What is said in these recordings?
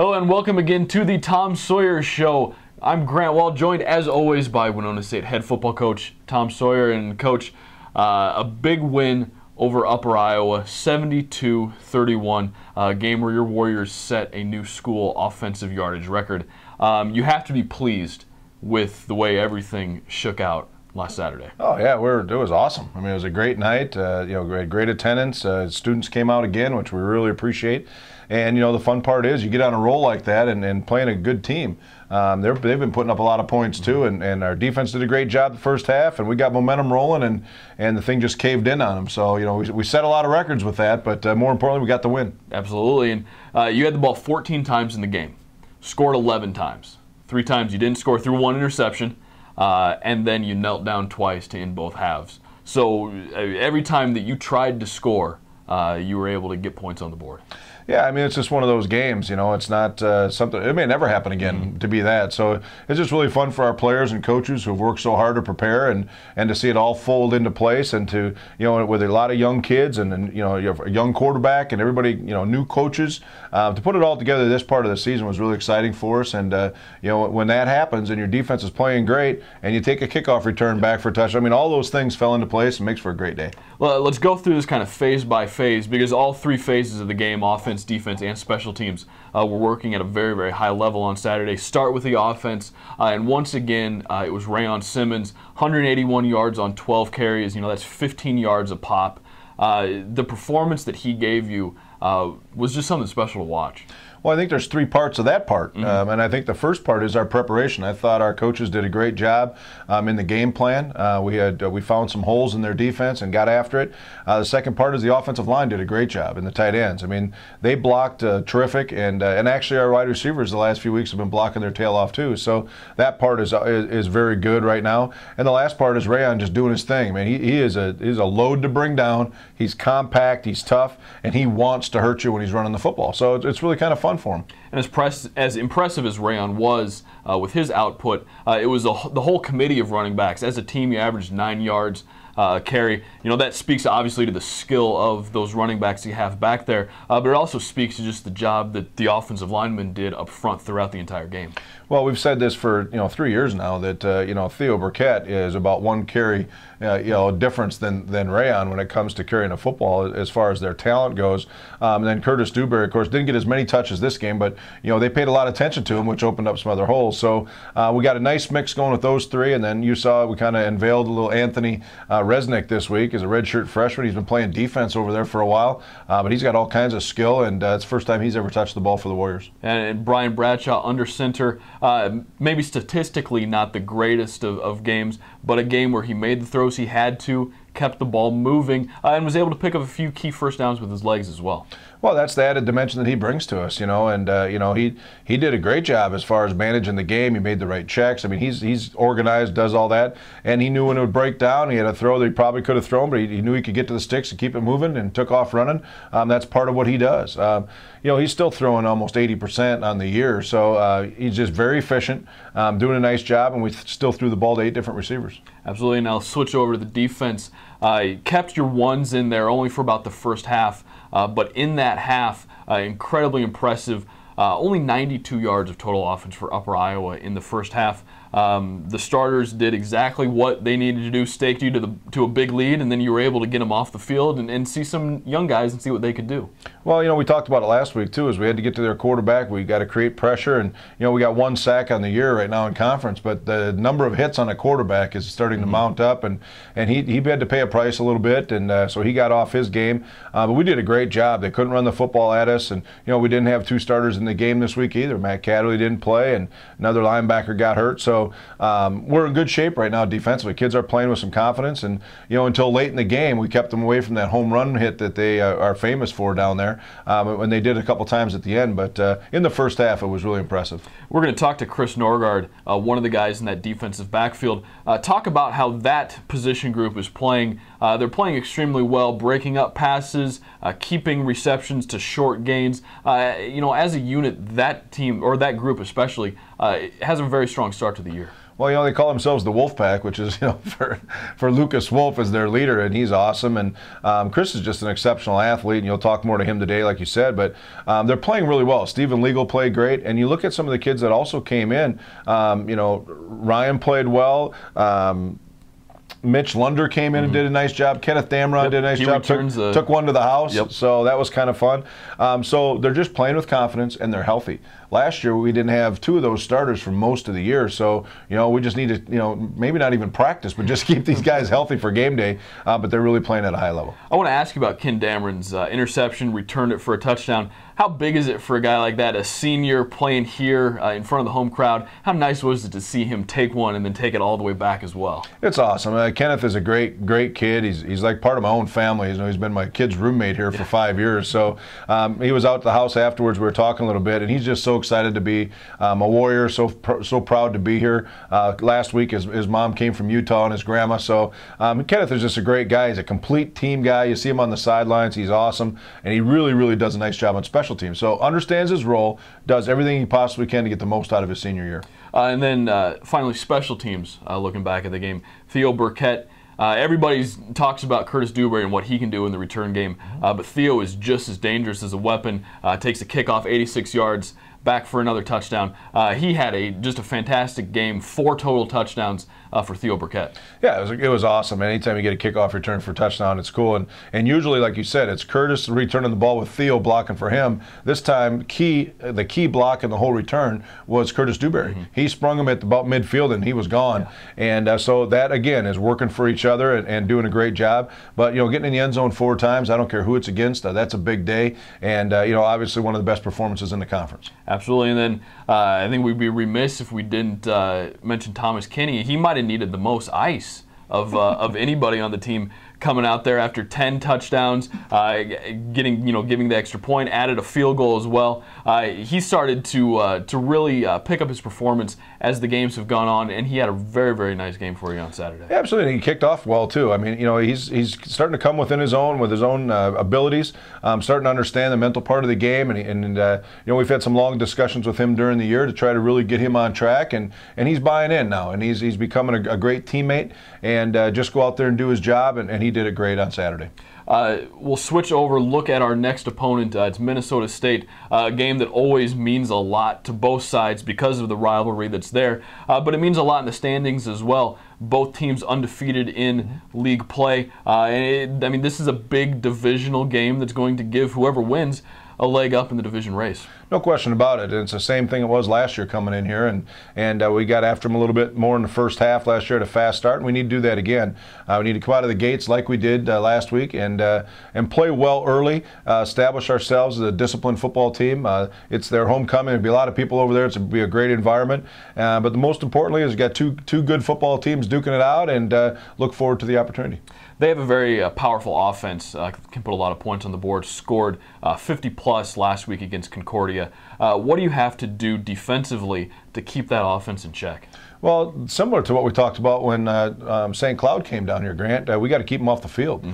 Hello and welcome again to the Tom Sawyer Show. I'm Grant Wall, joined as always by Winona State head football coach Tom Sawyer. And Coach, a big win over Upper Iowa, 72-31, a game where your Warriors set a new school offensive yardage record. You have to be pleased with the way everything shook out last Saturday. Oh yeah, it was awesome. I mean, it was a great night. We had great attendance. Students came out again, which we really appreciate. And the fun part is you get on a roll like that and playing a good team. They've been putting up a lot of points too, and our defense did a great job the first half, and we got momentum rolling, and the thing just caved in on them. So we set a lot of records with that, but more importantly, we got the win. Absolutely, and you had the ball 14 times in the game, scored 11 times. 3 times you didn't score through 1 interception, and then you knelt down twice to end both halves. So every time that you tried to score, you were able to get points on the board. Yeah, I mean, it's just one of those games, it's not something, it may never happen again to be that. So it's just really fun for our players and coaches who've worked so hard to prepare and to see it all fold into place, and to, with a lot of young kids and you have a young quarterback and everybody, new coaches, to put it all together this part of the season was really exciting for us. And, when that happens and your defense is playing great and you take a kickoff return back for a touchdown, I mean, all those things fell into place and makes for a great day. Well, let's go through this kind of phase by phase, because all 3 phases of the game, offense, defense, and special teams, were working at a very, very high level on Saturday. Start with the offense, and once again, it was Rayon Simmons, 181 yards on 12 carries. That's 15 yards a pop. The performance that he gave you was just something special to watch. Well, I think there's 3 parts of that part, and I think the first part is our preparation. I thought our coaches did a great job in the game plan. We found some holes in their defense and got after it. The second part is the offensive line did a great job, and the tight ends. I mean, they blocked terrific, and actually our wide receivers the last few weeks have been blocking their tail off too. So that part is very good right now. And the last part is Rayon just doing his thing. I mean, he's a load to bring down. He's compact, he's tough, and he wants to hurt you when he's running the football. So it's really kind of fun for him. And as impressive as Rayon was with his output, it was the whole committee of running backs. As a team, you averaged 9 yards carry. That speaks obviously to the skill of those running backs you have back there, but it also speaks to just the job that the offensive linemen did up front throughout the entire game. Well, we've said this for 3 years now that Theo Burkett is about 1 carry difference than Rayon when it comes to carrying a football as far as their talent goes. And then Curtis Dewberry, of course, didn't get as many touches this game, but they paid a lot of attention to him, which opened up some other holes. So we got a nice mix going with those 3, and then you saw we kind of unveiled a little Anthony Resnick this week as a redshirt freshman. He's been playing defense over there for a while, but he's got all kinds of skill, and it's the first time he's ever touched the ball for the Warriors. And Brian Bradshaw under center, maybe statistically not the greatest of games, but a game where he made the throws he had to, kept the ball moving, and was able to pick up a few key first downs with his legs as well. Well, that's the added dimension that he brings to us, and he did a great job as far as managing the game. He made the right checks. I mean, he's organized, does all that, and he knew when it would break down. He had a throw that he probably could have thrown, but he knew he could get to the sticks and keep it moving, and took off running. That's part of what he does. He's still throwing almost 80% on the year, so he's just very efficient, doing a nice job, and we still threw the ball to 8 different receivers. Absolutely. Now switch over to the defense. Kept your ones in there only for about the first half, but in that half, incredibly impressive. Only 92 yards of total offense for Upper Iowa in the first half. The starters did exactly what they needed to do, staked you to a big lead, and then you were able to get them off the field and see some young guys and see what they could do. Well, we talked about it last week too, is we had to get to their quarterback. We got to create pressure, and we got 1 sack on the year right now in conference, but the number of hits on a quarterback is starting to mount up, and he had to pay a price a little bit, and so he got off his game. But we did a great job. They couldn't run the football at us, and we didn't have 2 starters in the game this week either. Matt Catterley didn't play, and another linebacker got hurt. So we're in good shape right now defensively. Kids are playing with some confidence, and until late in the game, we kept them away from that home run hit that they are famous for down there. When they did a couple times at the end, but in the first half, it was really impressive. We're going to talk to Chris Norgard, one of the guys in that defensive backfield. Talk about how that position group is playing. They're playing extremely well, breaking up passes, keeping receptions to short gains. As a unit, that team, or that group especially, has a very strong start to the year. Well, they call themselves the Wolf Pack, which is, for Lucas Wolf as their leader, and he's awesome. And Chris is just an exceptional athlete, and you'll talk more to him today, like you said. But they're playing really well. Stephen Legal played great, and you look at some of the kids that also came in. Ryan played well. Mitch Lunder came in and did a nice job. Kenneth Damron did a nice job. Took one to the house, so that was kind of fun. So they're just playing with confidence, and they're healthy. Last year, we didn't have two of those starters for most of the year, so we just need to, maybe not even practice, but just keep these guys healthy for game day. But they're really playing at a high level. I want to ask you about Ken Dameron's interception, returned it for a touchdown. How big is it for a guy like that, a senior playing here in front of the home crowd? How nice was it to see him take one and then take it all the way back as well? It's awesome. Kenneth is a great kid. He's like part of my own family. He's been my kid's roommate here for 5 years. So he was out at the house afterwards. We were talking a little bit, and he's just so excited to be a Warrior, so proud to be here. Last week, his mom came from Utah and his grandma. So Kenneth is just a great guy. He's a complete team guy. You see him on the sidelines. He's awesome, and he really does a nice job on special teams. So understands his role, does everything he possibly can to get the most out of his senior year. And then finally, special teams, looking back at the game. Theo Burkett. Everybody talks about Curtis Dewberry and what he can do in the return game, but Theo is just as dangerous as a weapon. Takes a kickoff 86 yards, back for another touchdown. He had just a fantastic game, 4 total touchdowns for Theo Burkett. Yeah, it was awesome. Anytime you get a kickoff return for a touchdown, it's cool. And usually, like you said, it's Curtis returning the ball with Theo blocking for him. This time, the key block in the whole return was Curtis Dewberry. He sprung him at about midfield, and he was gone. Yeah. And so that, again, is working for each other and doing a great job. But, getting in the end zone 4 times, I don't care who it's against, that's a big day. And, obviously one of the best performances in the conference. Absolutely. And then I think we'd be remiss if we didn't mention Thomas Kinney. He might have needed the most ice of anybody on the team coming out there after 10 touchdowns, giving the extra point, added a field goal as well. He started to really pick up his performance as the games have gone on, and he had a very nice game for you on Saturday. Yeah, absolutely. He kicked off well too. I mean, he's starting to come within his own with his own abilities, starting to understand the mental part of the game, and we've had some long discussions with him during the year to try to really get him on track, and he's buying in now, and he's becoming a great teammate, and just go out there and do his job, and he did it great on Saturday. We'll switch over, look at our next opponent. It's Minnesota State, a game that always means a lot to both sides because of the rivalry that's there, but it means a lot in the standings as well. Both teams undefeated in league play. This is a big divisional game that's going to give whoever wins a leg up in the division race. No question about it. It's the same thing it was last year coming in here, and we got after them a little bit more in the first half last year at a fast start, and we need to do that again. We need to come out of the gates like we did last week and play well early, establish ourselves as a disciplined football team. It's their homecoming. There'll be a lot of people over there. It's going to be a great environment. But the most importantly is you got two good football teams duking it out, and look forward to the opportunity. They have a very powerful offense, can put a lot of points on the board, scored 50-plus last week against Concordia. What do you have to do defensively to keep that offense in check? Well, similar to what we talked about when St. Cloud came down here, Grant, we got to keep them off the field.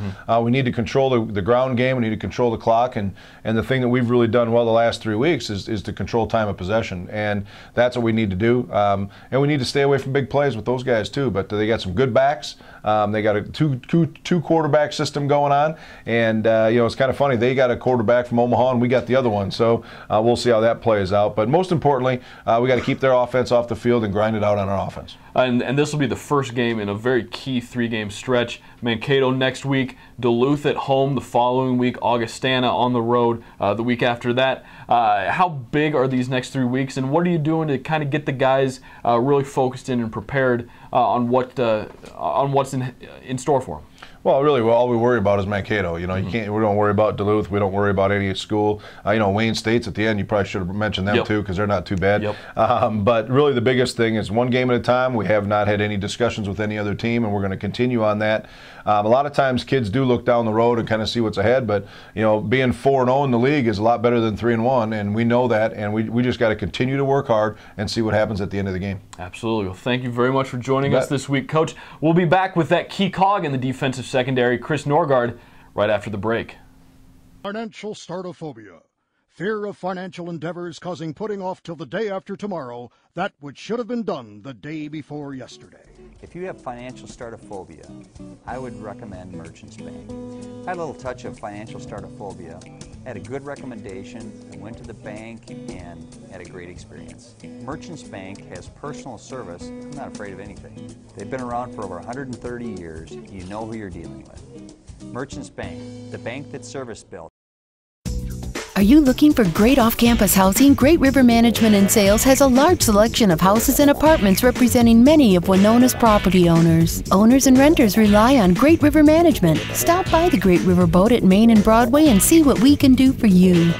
We need to control the ground game. We need to control the clock. And the thing that we've really done well the last 3 weeks is to control time of possession. And that's what we need to do. And we need to stay away from big plays with those guys, too. But they got some good backs. They got a two quarterback system going on. And, it's kind of funny. They got a quarterback from Omaha, and we got the other one. So we'll see how that plays out. But most importantly, we got to keep their offense off the field and grind it out on our offense. And this will be the first game in a very key 3-game stretch. Mankato next week, Duluth at home the following week, Augustana on the road the week after that. How big are these next 3 weeks, and what are you doing to kind of get the guys really focused in and prepared on what's in store for them? Well, really, all we worry about is Mankato. We don't worry about Duluth. We don't worry about any school. Wayne State's at the end. You probably should have mentioned them too, because they're not too bad. But really, the biggest thing is one game at a time. We have not had any discussions with any other team, and we're going to continue on that. A lot of times, kids do look down the road and kind of see what's ahead. But being 4-0 in the league is a lot better than 3-1, and we know that. And we just got to continue to work hard and see what happens at the end of the game. Absolutely. Well, thank you very much for joining us this week, Coach. We'll be back with that key cog in the defensive secondary, Chris Norgard, right after the break. Financial startophobia. Fear of financial endeavors causing putting off till the day after tomorrow that which should have been done the day before yesterday. If you have financial startophobia, I would recommend Merchants Bank. I had a little touch of financial startophobia, had a good recommendation, I went to the bank and had a great experience. Merchants Bank has personal service. I'm not afraid of anything. They've been around for over 130 years. You know who you're dealing with. Merchants Bank, the bank that service built. Are you looking for great off-campus housing? Great River Management and Sales has a large selection of houses and apartments representing many of Winona's property owners. Owners and renters rely on Great River Management. Stop by the Great River Boat at Main and Broadway and see what we can do for you.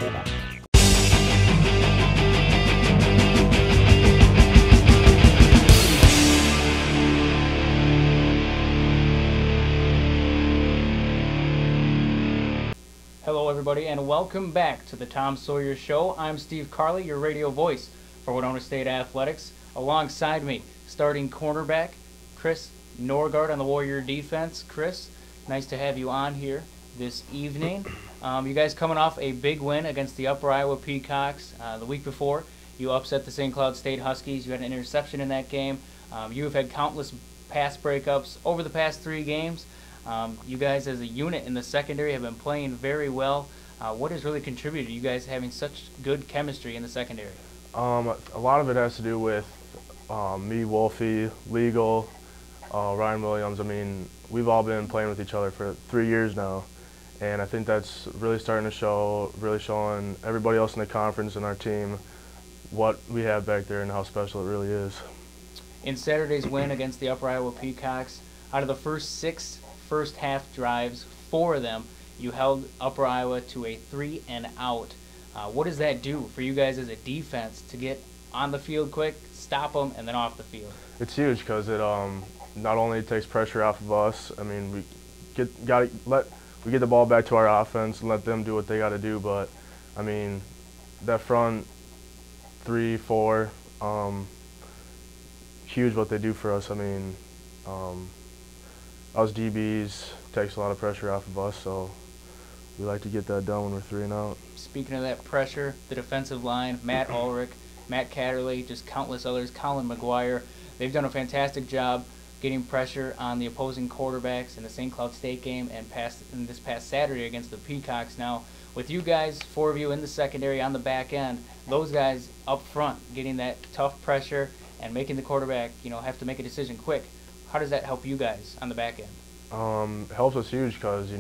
Hello everybody and welcome back to the Tom Sawyer Show. I'm Steve Carley, your radio voice for Winona State Athletics. Alongside me, starting cornerback, Chris Norgard on the Warrior defense. Chris, nice to have you on here this evening. You guys coming off a big win against the Upper Iowa Peacocks the week before. You upset the St. Cloud State Huskies. You had an interception in that game. You have had countless pass breakups over the past 3 games. You guys as a unit in the secondary have been playing very well. What has really contributed to you guys having such good chemistry in the secondary? A lot of it has to do with me, Wolfie, Legal, Ryan Williams. I mean, we've all been playing with each other for 3 years now, and I think that's really starting to show, really showing everybody else in the conference and our team what we have back there and how special it really is. In Saturday's win against the Upper Iowa Peacocks, out of the first 6 first half drives, 4 of them, you held Upper Iowa to a 3-and-out. What does that do for you guys as a defense to get on the field quick, stop them, and then off the field? It's huge because it not only takes pressure off of us. I mean, we get the ball back to our offense and let them do what they got to do. But I mean, that front 3, 4, huge what they do for us. I mean. Us DBs takes a lot of pressure off of us, so we like to get that done when we're 3-and-out. Speaking of that pressure, the defensive line, Matt Ulrich, Matt Catterley, just countless others, Colin McGuire, they've done a fantastic job getting pressure on the opposing quarterbacks in the St. Cloud State game and this past Saturday against the Peacocks. Now, with you guys, 4 of you in the secondary on the back end, those guys up front getting that tough pressure and making the quarterback, have to make a decision quick. How does that help you guys on the back end? Helps us huge because,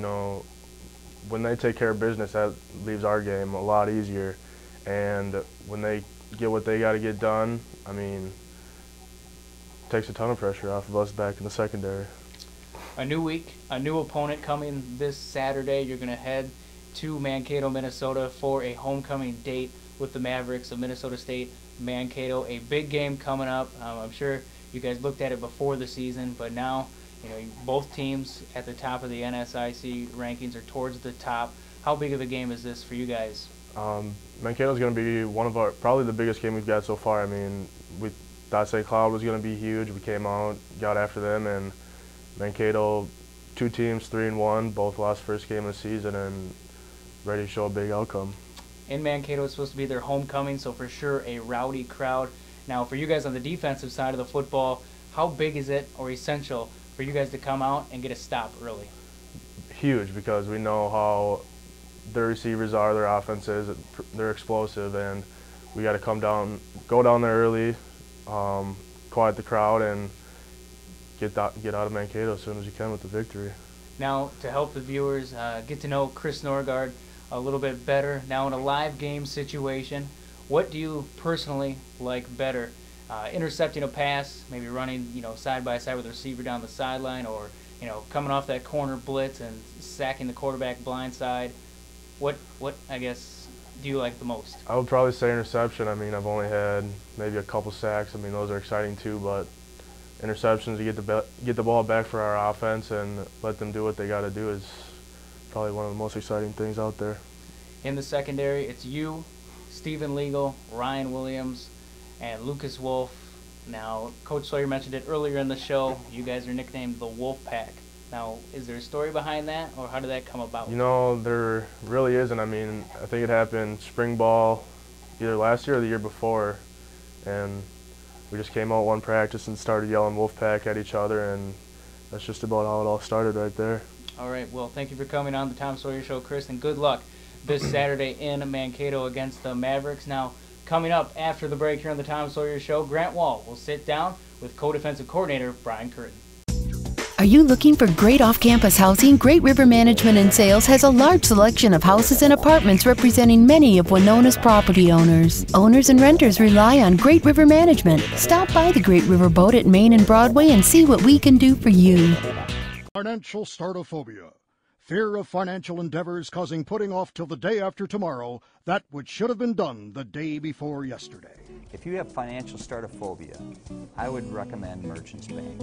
when they take care of business, that leaves our game a lot easier. And when they get what they got to get done, I mean, it takes a ton of pressure off of us back in the secondary. A new week, a new opponent coming this Saturday. You're going to head to Mankato, Minnesota for a homecoming date with the Mavericks of Minnesota State. Mankato, a big game coming up. I'm sure you guys looked at it before the season, but now, both teams at the top of the NSIC rankings are towards the top. How big of a game is this for you guys? Mankato's going to be probably the biggest game we've got so far. I mean, we thought St. Cloud was going to be huge. We came out, got after them, and Mankato, 2 teams, 3-1, both lost first game of the season and ready to show a big outcome. In Mankato, it's supposed to be their homecoming, so for sure a rowdy crowd. Now, for you guys on the defensive side of the football, how big is it or essential for you guys to come out and get a stop early? Huge, because we know how their receivers are, their offense is, they're explosive, and we got to go down there early, quiet the crowd, and get out of Mankato as soon as you can with the victory. Now, to help the viewers get to know Chris Norgard a little bit better, now in a live game situation, what do you personally like better? Intercepting a pass, maybe running, side by side with the receiver down the sideline, or, coming off that corner blitz and sacking the quarterback blindside. What I guess do you like the most? I would probably say interception. I mean, I've only had maybe a couple sacks. I mean, those are exciting too, but interceptions to get the ball back for our offense and let them do what they got to do is probably one of the most exciting things out there. In the secondary, it's you, Stephen Legal, Ryan Williams, and Lucas Wolf. Now, Coach Sawyer mentioned it earlier in the show. You guys are nicknamed the Wolf Pack. Now, is there a story behind that, or how did that come about? You know, there really isn't. I mean, I think it happened spring ball either last year or the year before, and we just came out one practice and started yelling Wolfpack at each other, and that's just about how it all started right there. All right, well, thank you for coming on the Tom Sawyer Show, Chris, and good luck this Saturday in Mankato against the Mavericks. Now, coming up after the break here on the Tom Sawyer Show, Grant Wall will sit down with co-defensive coordinator Brian Curtin. Are you looking for great off-campus housing? Great River Management and Sales has a large selection of houses and apartments representing many of Winona's property owners. Owners and renters rely on Great River Management. Stop by the Great River Boat at Main and Broadway and see what we can do for you. Financial startophobia. Fear of financial endeavors causing putting off till the day after tomorrow that which should have been done the day before yesterday. If you have financial startophobia, I would recommend Merchants Bank.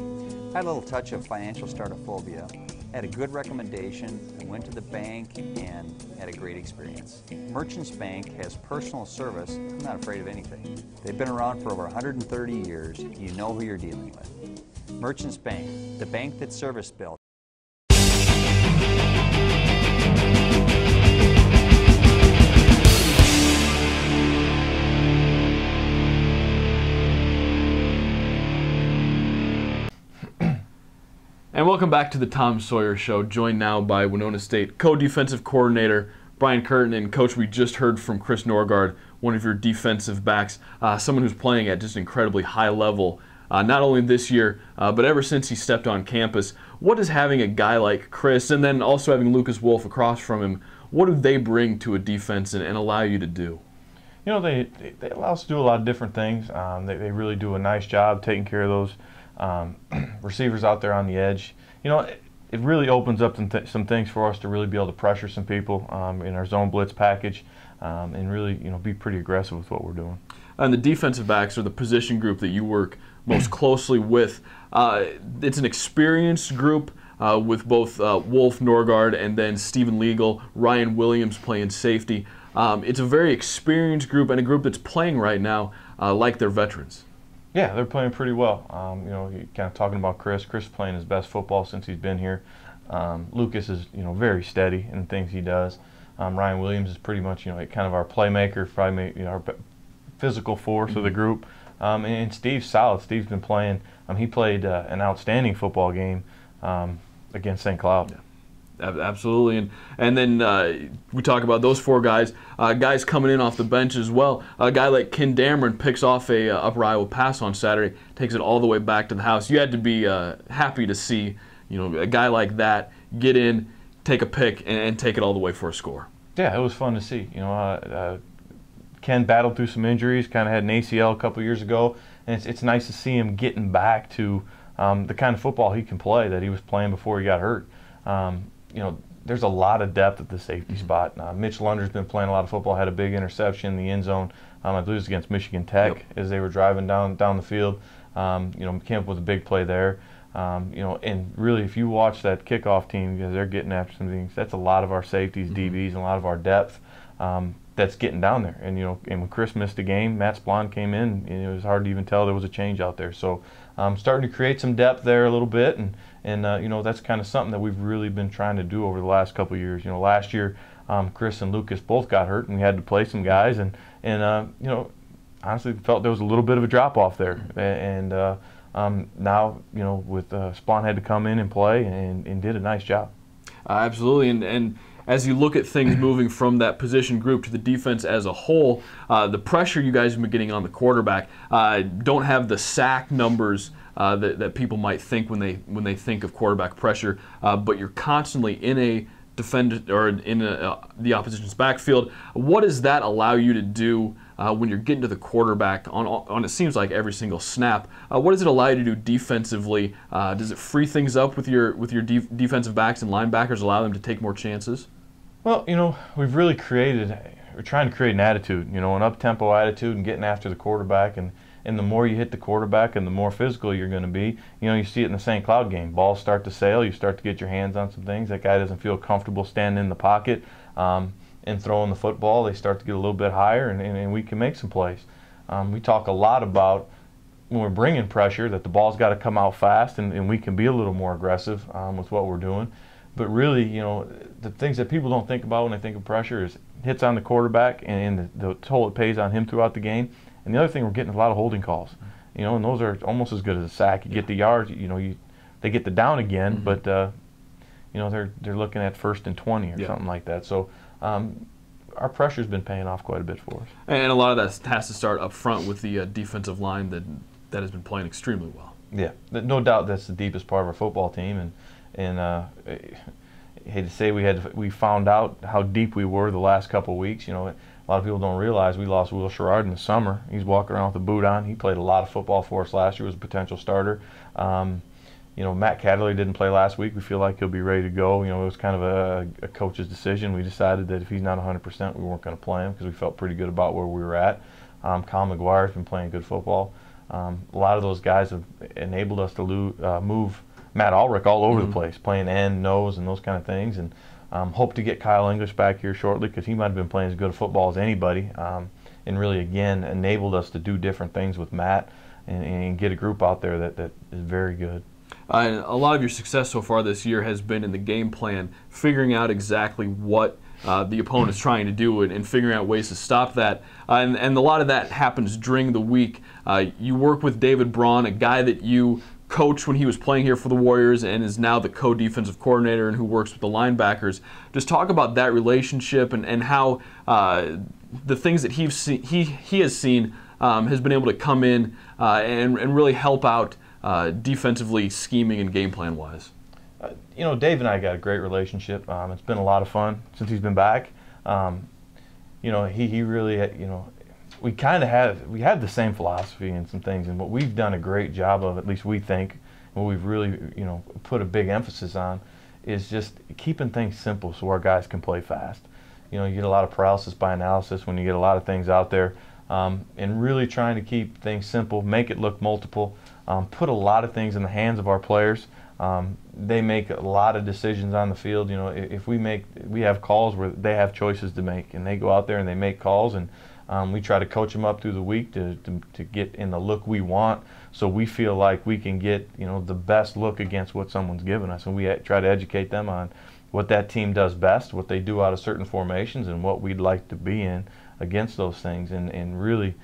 I had a little touch of financial startophobia, had a good recommendation, I went to the bank and had a great experience. Merchants Bank has personal service. I'm not afraid of anything. They've been around for over 130 years. You know who you're dealing with. Merchants Bank, the bank that's service built. And welcome back to the Tom Sawyer Show, joined now by Winona State co-defensive coordinator Brian Curtin. And Coach, we just heard from Chris Norgard, one of your defensive backs, someone who's playing at just an incredibly high level, not only this year, but ever since he stepped on campus. What is having a guy like Chris, and then also having Lucas Wolf across from him, what do they bring to a defense and allow you to do? You know, they allow us to do a lot of different things. They really do a nice job taking care of those receivers out there on the edge. You know, it really opens up some things for us to really be able to pressure some people in our zone blitz package and really, you know, be pretty aggressive with what we're doing. And the defensive backs are the position group that you work most closely with. It's an experienced group with both Wolf, Norgard, and then Stephen Legal, Ryan Williams playing safety. It's a very experienced group and a group that's playing right now like they're veterans. Yeah, they're playing pretty well. You know, kind of talking about Chris. Chris playing his best football since he's been here. Lucas is, you know, very steady in the things he does. Ryan Williams is pretty much, you know, kind of our playmaker, probably, you know, our physical force of the group. And Steve's solid. Steve's been playing. He played an outstanding football game against St. Cloud. Yeah. Absolutely, and then we talk about those four guys. Guys coming in off the bench as well. A guy like Ken Dameron picks off a Upper Iowa pass on Saturday, takes it all the way back to the house. You had to be happy to see, you know, a guy like that get in, take a pick, and take it all the way for a score. Yeah, it was fun to see. You know, Ken battled through some injuries, kind of had an ACL a couple years ago, and it's nice to see him getting back to the kind of football he can play that he was playing before he got hurt. You know, there's a lot of depth at the safety spot. Mitch Lunder's been playing a lot of football, had a big interception in the end zone. I believe it was against Michigan Tech as they were driving down the field. You know, came up with a big play there. You know, and really, if you watch that kickoff team, because they're getting after some things, that's a lot of our safeties, DBs, and a lot of our depth that's getting down there. And, you know, and when Chris missed the game, Matt Splon came in, and it was hard to even tell there was a change out there. So starting to create some depth there a little bit, and you know, that's kind of something that we've really been trying to do over the last couple of years. You know, last year Chris and Lucas both got hurt, and we had to play some guys, and you know, honestly felt there was a little bit of a drop off there, and now, you know, with Splon had to come in and play and did a nice job. Absolutely, and as you look at things moving from that position group to the defense as a whole, the pressure you guys have been getting on the quarterback don't have the sack numbers that people might think when they think of quarterback pressure, but you're constantly in a defend or in the opposition's backfield. What does that allow you to do when you're getting to the quarterback on it seems like every single snap? What does it allow you to do defensively? Does it free things up with your defensive backs and linebackers, allow them to take more chances? Well, you know, we're trying to create an attitude, you know, an up-tempo attitude and getting after the quarterback, and the more you hit the quarterback and the more physical you're going to be. You know, you see it in the St. Cloud game. Balls start to sail. You start to get your hands on some things. That guy doesn't feel comfortable standing in the pocket and throwing the football. They start to get a little bit higher, and we can make some plays. We talk a lot about when we're bringing pressure, that the ball's got to come out fast, and we can be a little more aggressive with what we're doing. But really, the things that people don't think about when they think of pressure is hits on the quarterback and the toll it pays on him throughout the game. And the other thing, we're getting a lot of holding calls, and those are almost as good as a sack. You get the yards, they get the down again, but they're looking at 1st and 20 or something like that. So our pressure's been paying off quite a bit for us. And a lot of that has to start up front with the defensive line that has been playing extremely well. Yeah, no doubt that's the deepest part of our football team, and I hate to say we found out how deep we were the last couple of weeks. A lot of people don't realize we lost Will Sherrard in the summer. He's walking around with a boot on. He played a lot of football for us last year, was a potential starter. Matt Catterley didn't play last week. We feel like he'll be ready to go. It was kind of a coach's decision. We decided that if he's not 100%, we weren't going to play him because we felt pretty good about where we were at. Kyle McGuire's been playing good football. A lot of those guys have enabled us to move Matt Ulrich all over the place, playing end, nose, and those kind of things. And hope to get Kyle English back here shortly because he might have been playing as good a football as anybody, and really, again, enabled us to do different things with Matt and get a group out there that is very good. And a lot of your success so far this year has been in the game plan, figuring out exactly what the opponent is trying to do and figuring out ways to stop that. And a lot of that happens during the week. You work with David Braun, a guy that you coached when he was playing here for the Warriors and is now the co-defensive coordinator and who works with the linebackers. Just talk about that relationship and how the things that he has seen has been able to come in and really help out defensively, scheming, and game plan wise. Dave and I got a great relationship. It's been a lot of fun since he's been back. He really, we have the same philosophy and some things, and what we've done a great job of, at least we think, what we've really, put a big emphasis on, is just keeping things simple so our guys can play fast. You get a lot of paralysis by analysis when you get a lot of things out there, and really trying to keep things simple, make it look multiple, put a lot of things in the hands of our players. They make a lot of decisions on the field. If we have calls where they have choices to make, and they go out there and they make calls, and we try to coach them up through the week to get in the look we want, so we feel like we can get the best look against what someone's given us, and we try to educate them on what that team does best, what they do out of certain formations, and what we'd like to be in against those things. And really,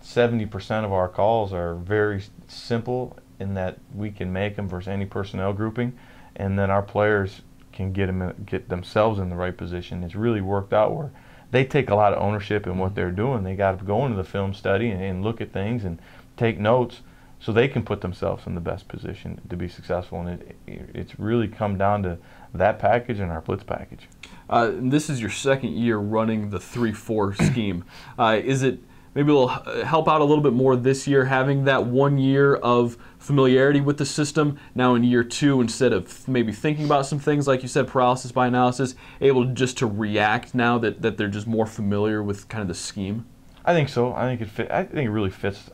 70% of our calls are very simple in that we can make them versus any personnel grouping, and then our players can get themselves in the right position. It's really worked out where they take a lot of ownership in what they're doing. They got to go into the film study and look at things and take notes so they can put themselves in the best position to be successful. And it's really come down to that package and our blitz package. This is your second year running the 3-4 scheme. Is it maybe it'll help out a little bit more this year, having that 1 year of familiarity with the system? Now in year 2, instead of maybe thinking about some things, like you said, paralysis by analysis, able just to react now that they're just more familiar with kind of the scheme? I think so. I think it really fits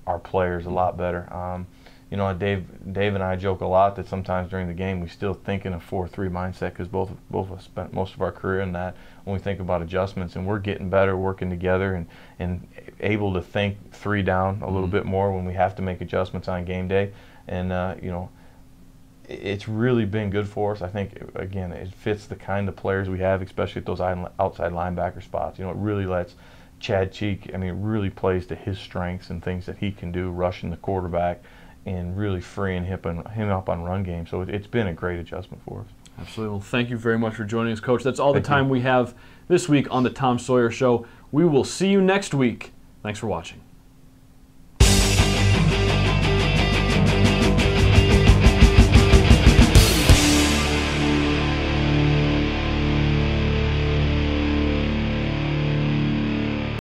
our players a lot better. Dave and I joke a lot that sometimes during the game we still think in a 4-3 mindset because both of us spent most of our career in that when we think about adjustments, and we're getting better working together and able to think 3 down a little bit more when we have to make adjustments on game day. And it's really been good for us. I think, again, it fits the kind of players we have, especially at those outside linebacker spots. It really lets Chad Cheek, it really plays to his strengths and things that he can do, rushing the quarterback and really freeing him up on run game. So it's been a great adjustment for us. Absolutely. Well, thank you very much for joining us, Coach. That's all the time we have this week on the Tom Sawyer Show. We will see you next week. Thanks for watching.